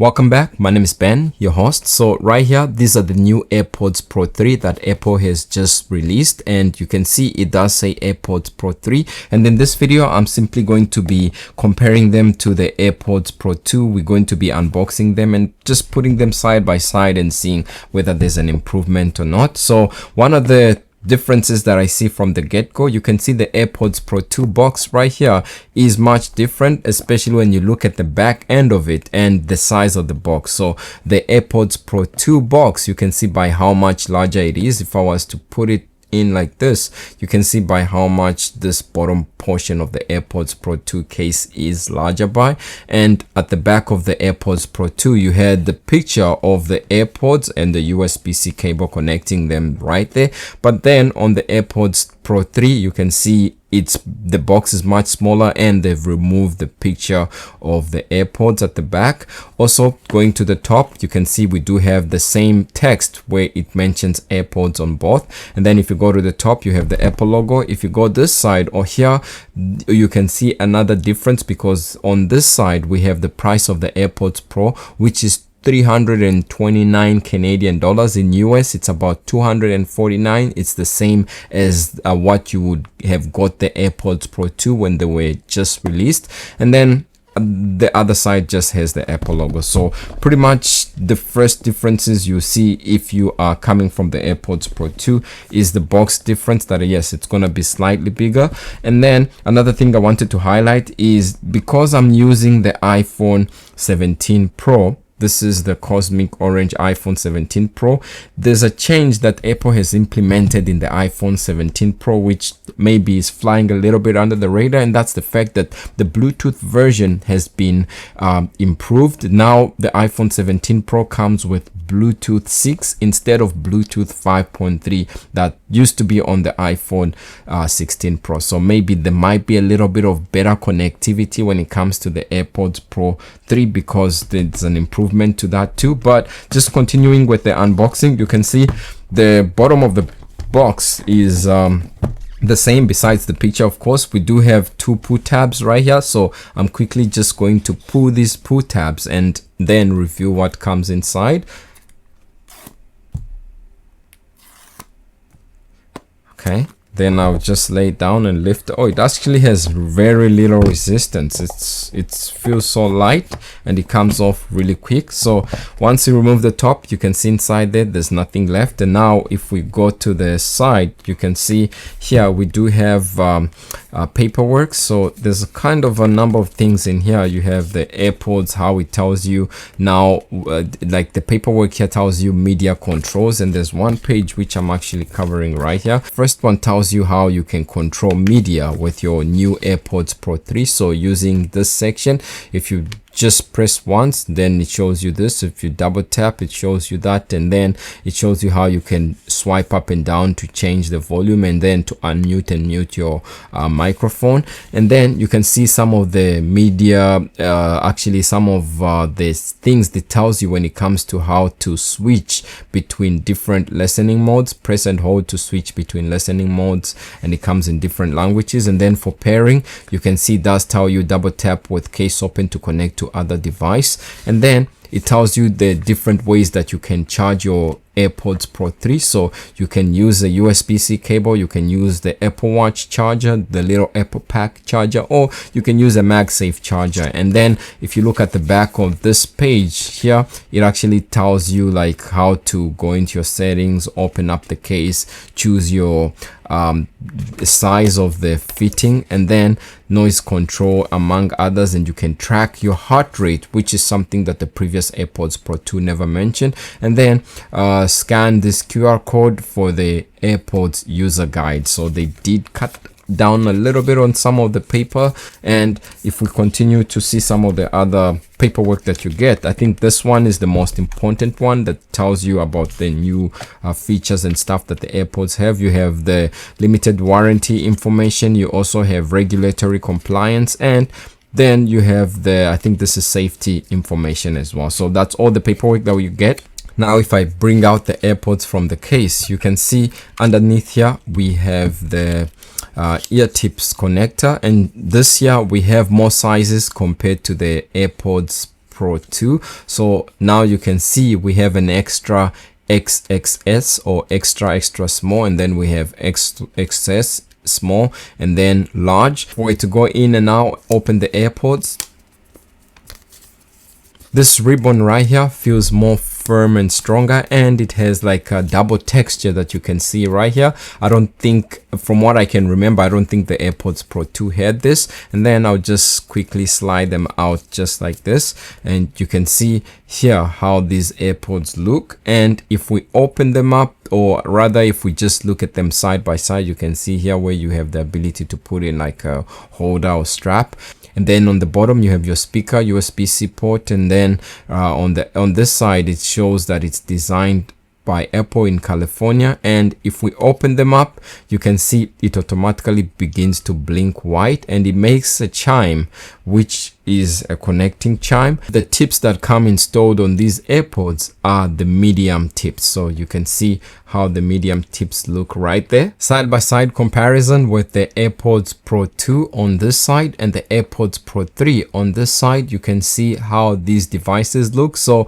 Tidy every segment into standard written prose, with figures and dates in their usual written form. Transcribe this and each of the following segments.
Welcome back. My name is Ben, your host. So right here, these are the new AirPods Pro 3 that Apple has just released, and you can see it does say AirPods Pro 3. And in this video, I'm simply going to be comparing them to the AirPods Pro 2. We're going to be unboxing them and just putting them side by side and seeing whether there's an improvement or not. So one of the differences that I see from the get-go, you can see the AirPods Pro 2 box right here is much different, especially when you look at the back end of it and the size of the box. So the AirPods Pro 2 box, you can see by how much larger it is. If I was to put it in like this, you can see by how much this bottom portion of the AirPods Pro 2 case is larger by. And at the back of the AirPods Pro 2, you had the picture of the AirPods and the USB-C cable connecting them right there. But then on the AirPods Pro 3, you can see the box is much smaller and they've removed the picture of the AirPods at the back. Also, going to the top, you can see we do have the same text where it mentions AirPods on both. And then if you go to the top, you have the Apple logo. If you go this side or here, you can see another difference, because on this side we have the price of the AirPods Pro, which is 329 Canadian dollars. In US it's about 249. It's the same as what you would have got the AirPods Pro 2 when they were just released. And then the other side just has the Apple logo. So pretty much the first differences you see if you are coming from the AirPods Pro 2 is the box difference, that yes, it's gonna be slightly bigger. And then another thing I wanted to highlight is, because I'm using the iPhone 17 Pro, this is the cosmic orange iPhone 17 Pro. There's a change that Apple has implemented in the iPhone 17 Pro, which maybe is flying a little bit under the radar, and that's the fact that the Bluetooth version has been improved. Now the iPhone 17 Pro comes with Bluetooth 6 instead of Bluetooth 5.3 that used to be on the iPhone 16 Pro. So maybe there might be a little bit of better connectivity when it comes to the AirPods Pro 3, because there's an improvement to that too. But just continuing with the unboxing, you can see the bottom of the box is the same, besides the picture. Of course, we do have two pull tabs right here, so I'm quickly just going to pull these pull tabs and then review what comes inside. Okay, then I'll just lay it down and lift. Oh, it actually has very little resistance. It feels so light and it comes off really quick. So once you remove the top, you can see inside there's nothing left. And now if we go to the side, you can see here we do have paperwork. So there's kind of a number of things in here. You have the AirPods, how it tells you now, like the paperwork here tells you media controls, and there's one page which I'm actually covering right here. First one tells you how you can control media with your new AirPods Pro 3. So using this section, if you just press once, then it shows you this. If you double tap, it shows you that, and then it shows you how you can swipe up and down to change the volume, and then to unmute and mute your microphone. And then you can see some of the media, actually some of the things that tells you when it comes to how to switch between different listening modes. Press and hold to switch between listening modes, and it comes in different languages. And then for pairing, you can see it does tell you double tap with case open to connect to other device. And then it tells you the different ways that you can charge your AirPods Pro 3. So you can use a USB-C cable, you can use the Apple Watch charger, the little Apple Pack charger, or you can use a MagSafe charger. And then if you look at the back of this page here, it actually tells you like how to go into your settings, open up the case, choose your size of the fitting, and then noise control, among others. And you can track your heart rate, which is something that the previous AirPods Pro 2 never mentioned. And then scan this QR code for the AirPods user guide. So they did cut down a little bit on some of the paper, and if we continue to see some of the other paperwork that you get, I think this one is the most important one that tells you about the new features and stuff that the AirPods have. You have the limited warranty information, you also have regulatory compliance, and then you have the, I think this is safety information as well. So that's all the paperwork that you get. Now, if I bring out the AirPods from the case, you can see underneath here we have the ear tips connector, and this here we have more sizes compared to the AirPods Pro 2. So now you can see we have an extra XXS or extra small, and then we have XS small, and then large. For it to go in and out, open the AirPods. This ribbon right here feels more firm and stronger, and it has like a double texture that you can see right here. I don't think, from what I can remember, I don't think the AirPods Pro 2 had this. And then I'll just quickly slide them out just like this, and you can see here how these AirPods look. And if we open them up, or rather if we just look at them side by side, you can see here where you have the ability to put in like a holder or strap. And then on the bottom you have your speaker, USB-C port, and then on this side it shows that it's designed by Apple in California. And if we open them up, you can see it automatically begins to blink white, and it makes a chime, which is a connecting chime. The tips that come installed on these AirPods are the medium tips, so you can see how the medium tips look right there. Side by side comparison with the AirPods Pro 2 on this side and the AirPods Pro 3 on this side, you can see how these devices look. So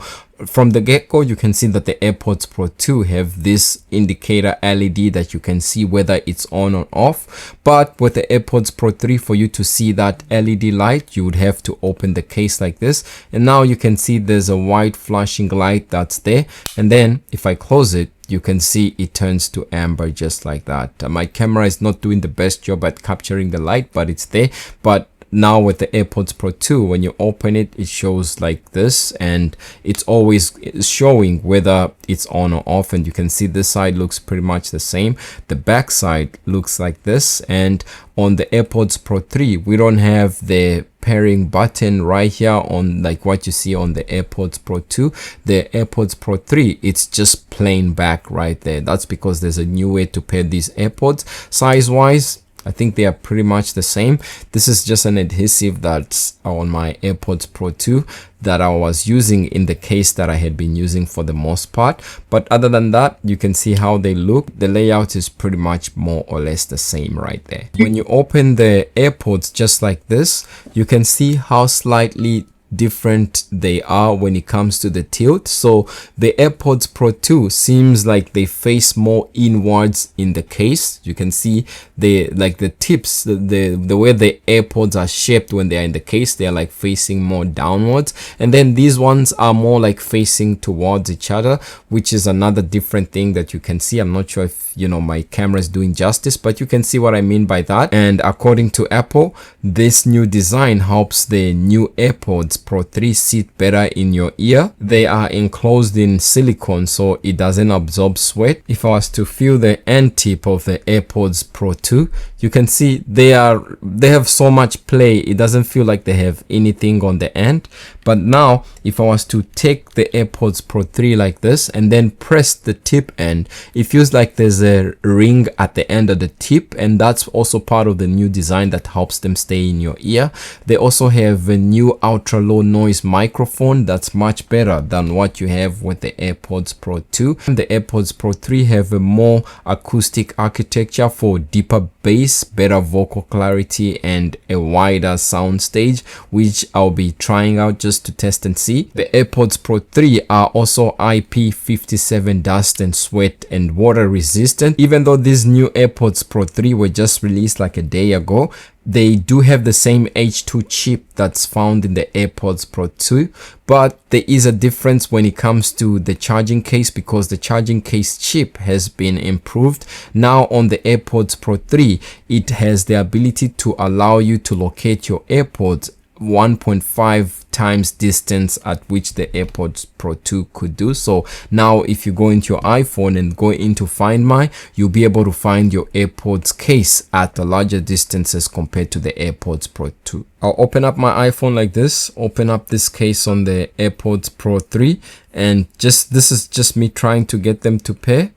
from the get-go, you can see that the AirPods Pro 2 have this indicator LED that you can see whether it's on or off. But with the AirPods Pro 3, for you to see that LED light, you would have to open the case like this. And now you can see there's a white flashing light that's there. And then if I close it, you can see it turns to amber just like that. My camera is not doing the best job at capturing the light, but it's there. But now with the AirPods Pro 2, when you open it, it shows like this, and it's always showing whether it's on or off. And you can see this side looks pretty much the same. The back side looks like this. And on the AirPods Pro 3, we don't have the pairing button right here on like what you see on the AirPods Pro 2. The AirPods Pro 3, it's just plain back right there. That's because there's a new way to pair these AirPods. Size wise, I think they are pretty much the same. This is just an adhesive that's on my AirPods Pro 2 that I was using in the case that I had been using for the most part. But other than that, you can see how they look. The layout is pretty much more or less the same right there. When you open the AirPods just like this, you can see how slightly different they are when it comes to the tilt. So the AirPods Pro 2 seems like they face more inwards in the case. You can see the tips, the way the AirPods are shaped when they are in the case, they are like facing more downwards. And then these ones are more like facing towards each other, which is another different thing that you can see. I'm not sure if my camera is doing justice, but you can see what I mean by that. And according to Apple, this new design helps the new AirPods Pro 3 sit better in your ear. They are enclosed in silicone, so it doesn't absorb sweat. If I was to feel the end tip of the AirPods Pro 2, you can see they have so much play. It doesn't feel like they have anything on the end. But now if I was to take the AirPods Pro 3 like this and then press the tip end, it feels like there's a ring at the end of the tip, and that's also part of the new design that helps them stay in your ear. They also have a new ultra low noise microphone that's much better than what you have with the AirPods Pro 2. And the AirPods Pro 3 have a more acoustic architecture for deeper bass, better vocal clarity, and a wider sound stage, which I'll be trying out just to test and see. The AirPods Pro 3 are also IP57 dust and sweat and water resistant. Even though these new AirPods Pro 3 were just released like a day ago, they do have the same H2 chip that's found in the AirPods Pro 2, but there is a difference when it comes to the charging case, because the charging case chip has been improved. Now on the AirPods Pro 3, it has the ability to allow you to locate your AirPods 1.5 times distance at which the AirPods Pro 2 could do. So now if you go into your iPhone and go into Find My, you'll be able to find your AirPods case at a larger distances compared to the AirPods Pro 2. I'll open up my iPhone like this, open up this case on the AirPods Pro 3, and this is just me trying to get them to pair.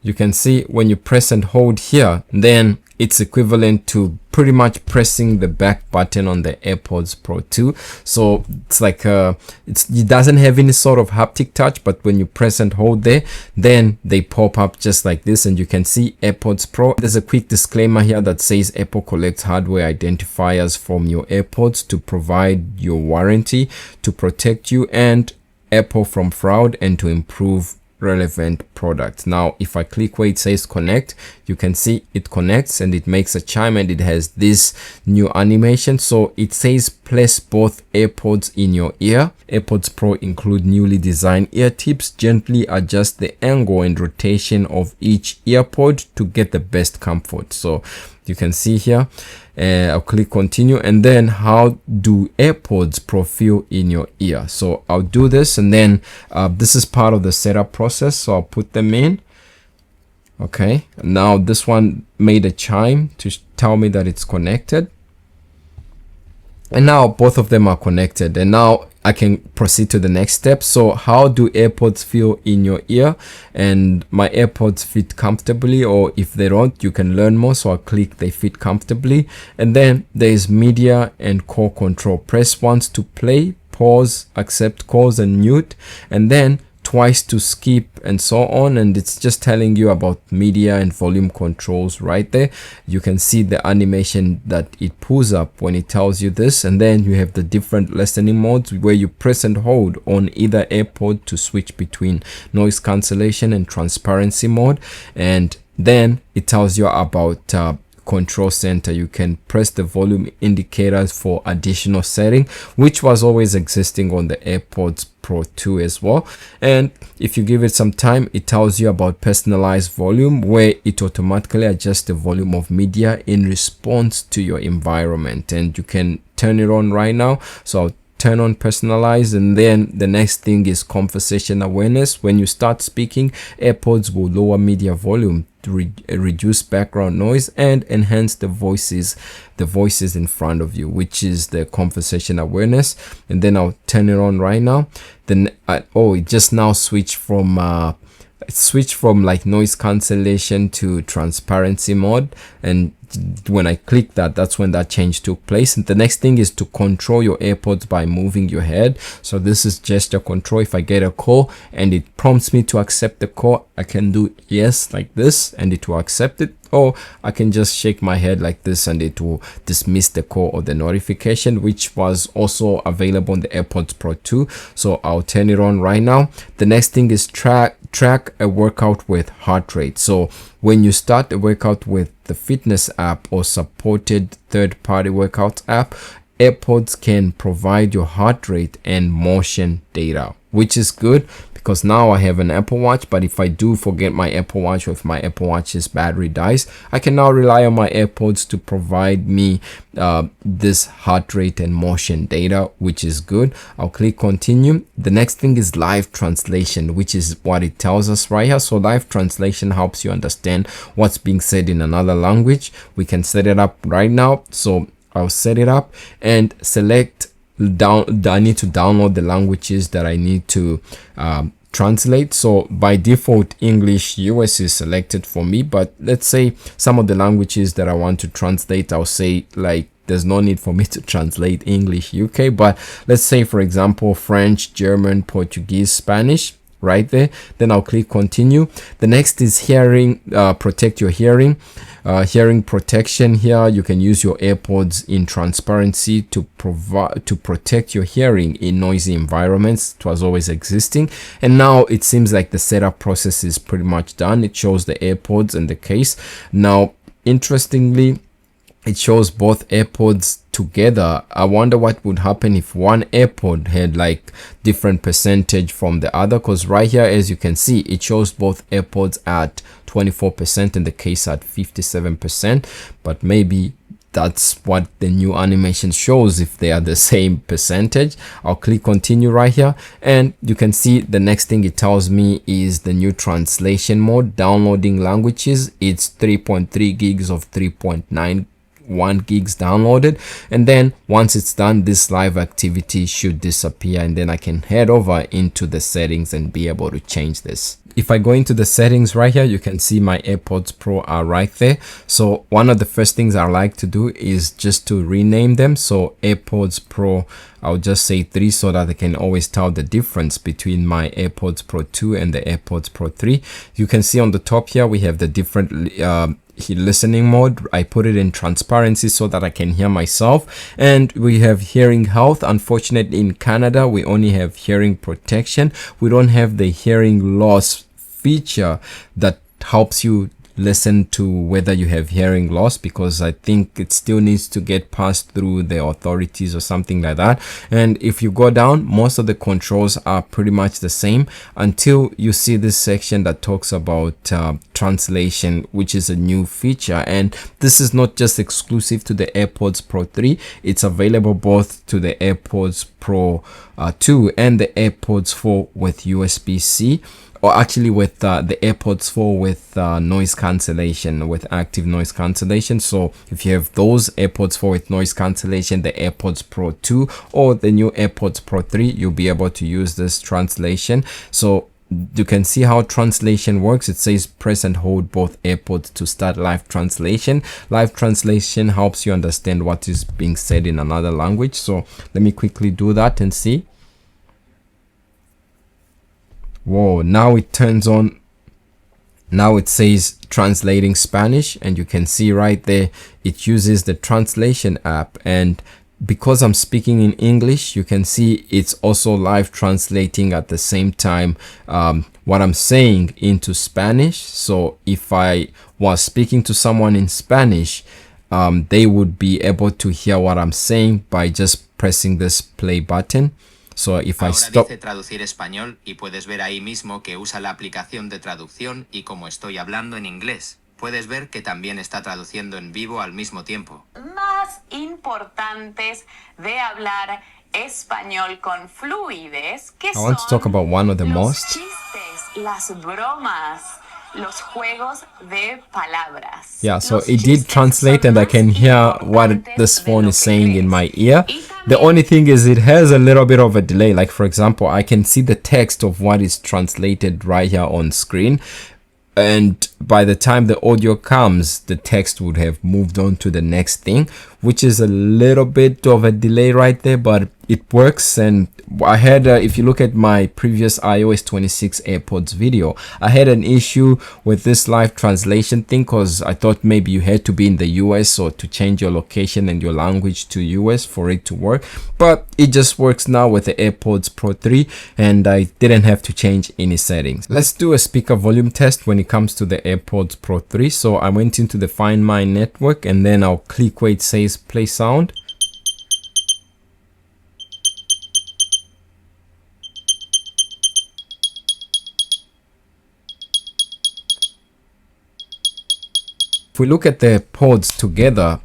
You can see when you press and hold here, then it's equivalent to pretty much pressing the back button on the AirPods Pro 2. So it's like it doesn't have any sort of haptic touch, but when you press and hold there, then they pop up just like this, and you can see AirPods Pro. There's a quick disclaimer here that says Apple collects hardware identifiers from your AirPods to provide your warranty, to protect you and Apple from fraud, and to improve relevant products. Now if I click where it says connect, you can see it connects and it makes a chime, and it has this new animation. So it says place both AirPods in your ear. AirPods Pro include newly designed ear tips. Gently adjust the angle and rotation of each earpod to get the best comfort. So you can see here, I'll click continue, and then how do AirPods Pro feel in your ear? So I'll do this, and then this is part of the setup process, so I'll put them in. Okay, now this one made a chime to tell me that it's connected, and now both of them are connected, and now I can proceed to the next step. So how do AirPods feel in your ear? And my AirPods fit comfortably, or if they don't, you can learn more. So I'll click they fit comfortably, and then there's media and call control. Press once to play, pause, accept calls and mute, and then twice to skip, and so on. And it's just telling you about media and volume controls right there. You can see the animation that it pulls up when it tells you this, and then you have the different listening modes where you press and hold on either AirPod to switch between noise cancellation and transparency mode. And then it tells you about control center. You can press the volume indicators for additional setting, which was always existing on the AirPods Pro 2 as well. And if you give it some time, it tells you about personalized volume, where it automatically adjusts the volume of media in response to your environment, and you can turn it on right now. So I'll turn on personalize, and then the next thing is conversation awareness. When you start speaking, AirPods will lower media volume to reduce background noise and enhance the voices in front of you, which is the conversation awareness. And then I'll turn it on right now. Then it just now switched from like noise cancellation to transparency mode, and when I click that, that's when that change took place. And the next thing is to control your AirPods by moving your head. So this is gesture control. If I get a call and it prompts me to accept the call, I can do yes like this and it will accept it, or I can just shake my head like this and it will dismiss the call or the notification, which was also available on the AirPods Pro 2. So I'll turn it on right now. The next thing is track a workout with heart rate. So when you start a workout with the fitness app or supported third-party workout app, AirPods can provide your heart rate and motion data, which is good because now I have an Apple Watch. But if I do forget my Apple Watch, or if my Apple Watch's battery dies, I can now rely on my AirPods to provide me this heart rate and motion data, which is good. I'll click continue. The next thing is live translation, which is what it tells us right here. So live translation helps you understand what's being said in another language. We can set it up right now. So I'll set it up and select I need to download the languages that I need to translate. So by default, English US is selected for me, but let's say some of the languages that I want to translate, I'll say like there's no need for me to translate English UK, but let's say for example French, German, Portuguese, Spanish right there. Then I'll click continue. The next is hearing, protect your hearing. Hearing protection. Here you can use your AirPods in transparency to protect your hearing in noisy environments. It was always existing, and now it seems like the setup process is pretty much done. It shows the AirPods and the case. Now interestingly, it shows both AirPods together. I wonder what would happen if one AirPod had like different percentage from the other, because right here, as you can see, it shows both AirPods at 24% and the case at 57%, but maybe that's what the new animation shows if they are the same percentage. I'll click continue right here, and you can see the next thing it tells me is the new translation mode. Downloading languages, it's 3.3 gigs of 3.91 gigs downloaded, and then once it's done, this live activity should disappear, and then I can head over into the settings and be able to change this. if I go into the settings right here, you can see my AirPods Pro are right there. So one of the first things I like to do is just to rename them. So AirPods Pro, I'll just say 3 so that I can always tell the difference between my AirPods Pro 2 and the AirPods Pro 3. You can see on the top here, we have the different listening mode. I put it in transparency so that I can hear myself, and we have hearing health. Unfortunately, in Canada we only have hearing protection. We don't have the hearing loss feature that helps you listen to whether you have hearing loss, because I think it still needs to get passed through the authorities or something like that. And if you go down, most of the controls are pretty much the same until you see this section that talks about translation, which is a new feature. And this is not just exclusive to the AirPods Pro 3, it's available both to the AirPods Pro 2 and the AirPods 4 with USB-C, or actually with the AirPods 4 with noise cancellation, with active noise cancellation. So if you have those AirPods 4 with noise cancellation, the AirPods Pro 2 or the new AirPods Pro 3, you'll be able to use this translation. So you can see how translation works. It says press and hold both AirPods to start live translation. Live translation helps you understand what is being said in another language. So let me quickly do that and see. Whoa, now it turns on. Now it says translating Spanish, and you can see right there it uses the translation app. And because I'm speaking in English, you can see it's also live translating at the same time what I'm saying into Spanish. So if I was speaking to someone in Spanish, they would be able to hear what I'm saying by just pressing this play button. So if I stop, dice traducir español y puedes ver ahí mismo que usa la aplicación de traducción, y como estoy hablando en inglés, puedes ver que también está traduciendo en vivo al mismo tiempo. Más importantes de hablar español con fluidez, que I want to talk about one of the most. chistes, las bromas, los juegos de palabras. Yeah, so it did translate, and I can hear what this phone is saying in my ear. The only thing is it has a little bit of a delay. Like for example, I can see the text of what is translated right here on screen, and by the time the audio comes, the text would have moved on to the next thing, which is a little bit of a delay right there, but it works. And I had if you look at my previous iOS 26 AirPods video, I had an issue with this live translation thing because I thought maybe you had to be in the US or to change your location and your language to US for it to work, but it just works now with the AirPods Pro 3, and I didn't have to change any settings. Let's do a speaker volume test when it comes to the AirPods Pro 3. So I went into the Find My Network, and then I'll click where it says play sound. If we look at the pods together,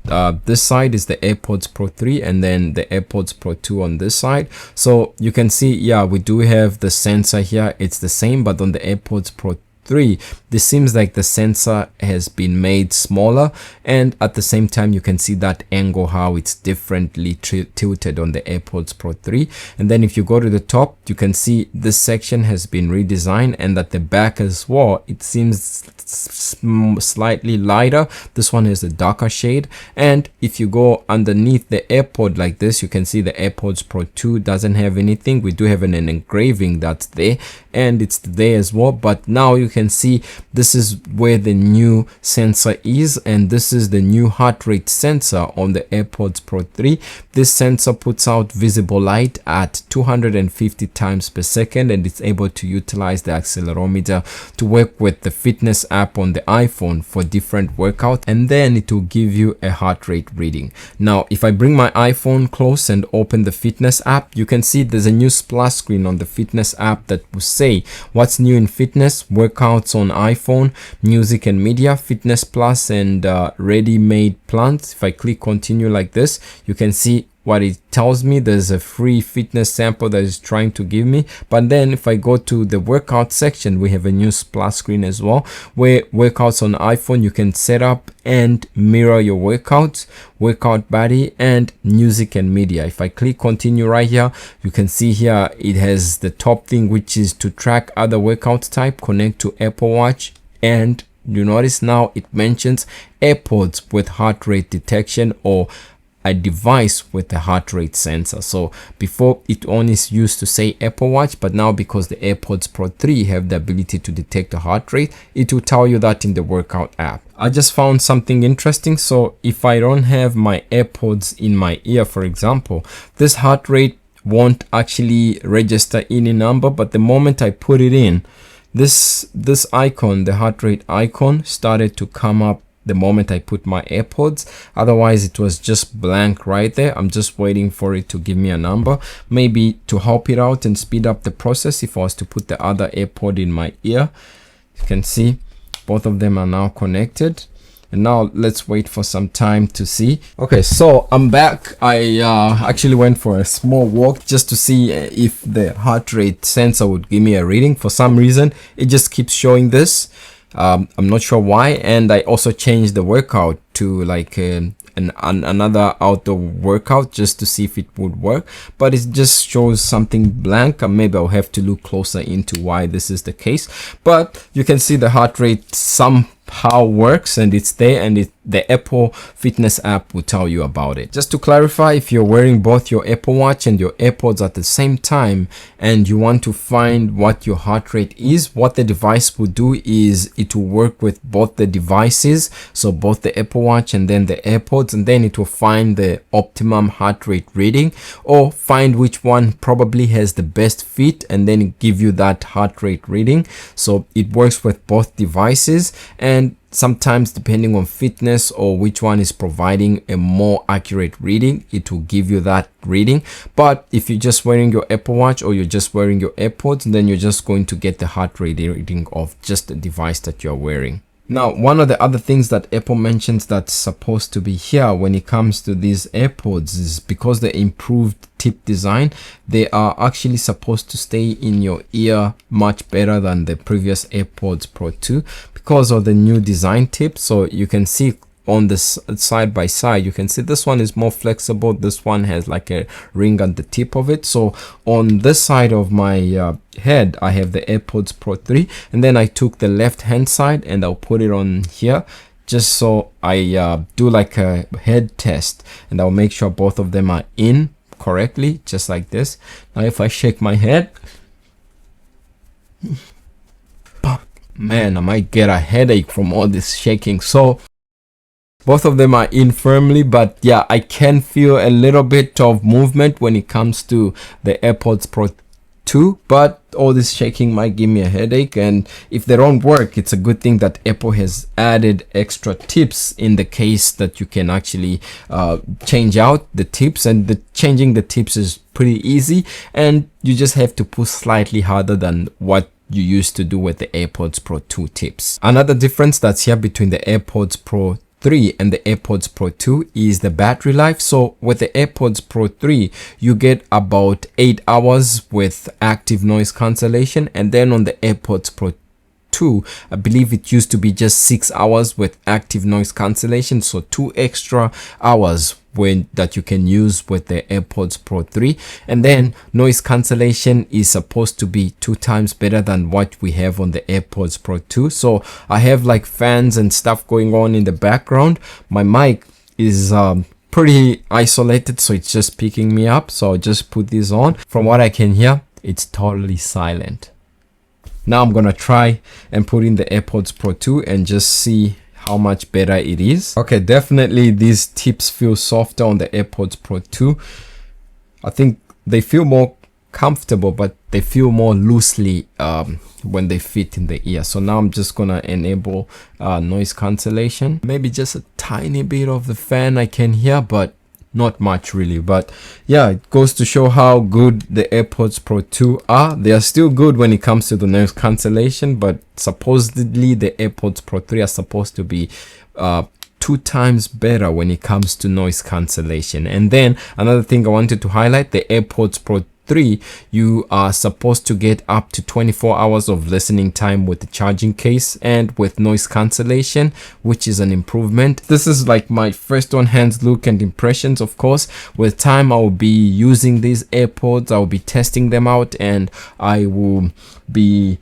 this side is the AirPods Pro 3 and then the AirPods Pro 2 on this side. So you can see, yeah, we do have the sensor here. It's the same, but on the AirPods Pro 3, this seems like the sensor has been made smaller, and at the same time you can see that angle, how it's differently tilted on the AirPods Pro 3. And then if you go to the top, you can see this section has been redesigned, and at the back as well, it seems slightly lighter. This one has a darker shade. And if you go underneath the AirPod like this, you can see the AirPods Pro 2 doesn't have anything. We do have an engraving that's there, and it's there as well, but now you can see this is where the new sensor is, and this is the new heart rate sensor on the AirPods Pro 3. This sensor puts out visible light at 250 times per second, and it's able to utilize the accelerometer to work with the fitness app on the iPhone for different workouts, and then it will give you a heart rate reading. Now if I bring my iPhone close and open the fitness app, you can see there's a new splash screen on the fitness app that will say what's new in fitness, workouts on iPhone, music and media, fitness plus, and ready-made plans. If I click continue like this, you can see what it tells me. There's a free fitness sample that is trying to give me. But then if I go to the workout section, we have a new splash screen as well, where workouts on iPhone, you can set up and mirror your workouts, workout body, and music and media. If I click continue right here, you can see here it has the top thing, which is to track other workout type, connect to Apple Watch, and you notice now it mentions AirPods with heart rate detection, or a device with a heart rate sensor. So before it only used to say Apple Watch, but now because the AirPods Pro 3 have the ability to detect the heart rate, it will tell you that in the workout app. I just found something interesting. So if I don't have my AirPods in my ear, for example, this heart rate won't actually register any number, but the moment I put it in, this icon, the heart rate icon, started to come up the moment I put my AirPods. Otherwise it was just blank right there. I'm just waiting for it to give me a number, maybe to help it out and speed up the process. If I was to put the other AirPod in my ear, you can see both of them are now connected. And now let's wait for some time to see. Okay, so I'm back. I actually went for a small walk just to see if the heart rate sensor would give me a reading. For some reason it just keeps showing this. I'm not sure why. And I also changed the workout to like another outdoor workout just to see if it would work, but it just shows something blank. Maybe I'll have to look closer into why this is the case. But you can see the heart rate somehow works, and it's there, and the Apple Fitness app will tell you about it. Just to clarify, if you're wearing both your Apple Watch and your AirPods at the same time and you want to find what your heart rate is, what the device will do is it will work with both the devices, so both the Apple Watch and then the AirPods, and then it will find the optimum heart rate reading, or find which one probably has the best fit, and then give you that heart rate reading. So it works with both devices, and sometimes depending on fitness or which one is providing a more accurate reading, it will give you that reading. But if you're just wearing your Apple Watch or you're just wearing your AirPods, then you're just going to get the heart rate reading of just the device that you're wearing. Now, one of the other things that Apple mentions that's supposed to be here when it comes to these AirPods is because they improved tip design, they are actually supposed to stay in your ear much better than the previous AirPods Pro 2 because of the new design tips. So you can see on this side by side, you can see this one is more flexible. This one has like a ring at the tip of it. So on this side of my head, I have the AirPods Pro 3, and then I took the left hand side and I'll put it on here just so I do like a head test, and I'll make sure both of them are in correctly, just like this. Now if I shake my head, man, I might get a headache from all this shaking. So both of them are in firmly, but yeah, I can feel a little bit of movement when it comes to the AirPods Pro 2, but all this shaking might give me a headache. And if they don't work, it's a good thing that Apple has added extra tips in the case that you can actually change out the tips, and changing the tips is pretty easy, and you just have to push slightly harder than what you used to do with the AirPods Pro 2 tips. Another difference that's here between the AirPods Pro 3 and the AirPods Pro 2 is the battery life. So with the AirPods Pro 3, you get about 8 hours with active noise cancellation, and then on the AirPods Pro 2, I believe it used to be just 6 hours with active noise cancellation, so 2 extra hours that you can use with the AirPods Pro 3. And then noise cancellation is supposed to be 2 times better than what we have on the AirPods Pro 2. So I have like fans and stuff going on in the background. My mic is pretty isolated, so it's just picking me up. So I'll just put this on. From what I can hear, it's totally silent. Now I'm gonna try and put in the AirPods Pro 2 and just see how much better it is. Okay, definitely these tips feel softer on the AirPods Pro 2. I think they feel more comfortable, but they feel more loosely when they fit in the ear. So now I'm just gonna enable noise cancellation. Maybe just a tiny bit of the fan I can hear, but not much really. But yeah, it goes to show how good the AirPods Pro 2 are. They are still good when it comes to the noise cancellation, but supposedly the AirPods Pro 3 are supposed to be 2 times better when it comes to noise cancellation. And then another thing I wanted to highlight, the AirPods Pro 3, you are supposed to get up to 24 hours of listening time with the charging case and with noise cancellation, which is an improvement. This is like my first on hands look and impressions. Of course, with time I will be using these AirPods, I will be testing them out, and I will be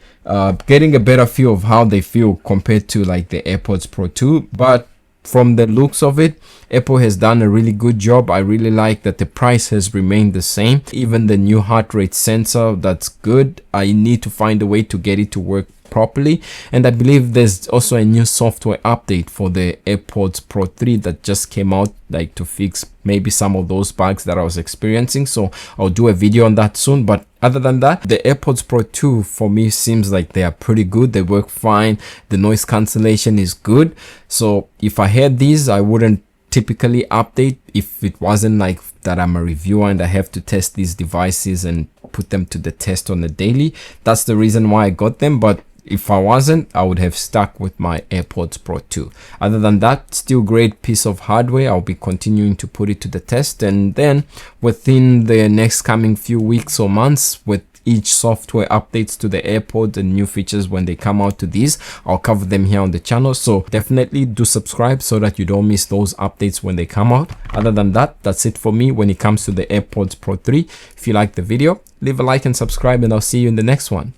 getting a better feel of how they feel compared to like the AirPods Pro 2. But from the looks of it, Apple has done a really good job. I really like that the price has remained the same. Even the new heart rate sensor, that's good. I need to find a way to get it to work properly, and I believe there's also a new software update for the AirPods Pro 3 that just came out, like to fix maybe some of those bugs that I was experiencing. So I'll do a video on that soon. But other than that, the AirPods Pro 2 for me seems like they are pretty good. They work fine. The noise cancellation is good. So if I had these, I wouldn't typically update if it wasn't like that I'm a reviewer and I have to test these devices and put them to the test on a daily. That's the reason why I got them. But if I wasn't, I would have stuck with my AirPods Pro 2. Other than that, still great piece of hardware. I'll be continuing to put it to the test, and then within the next coming few weeks or months, with each software updates to the AirPods and new features when they come out to these, I'll cover them here on the channel. So definitely do subscribe so that you don't miss those updates when they come out. Other than that, that's it for me when it comes to the AirPods Pro 3. If you like the video, leave a like and subscribe, and I'll see you in the next one.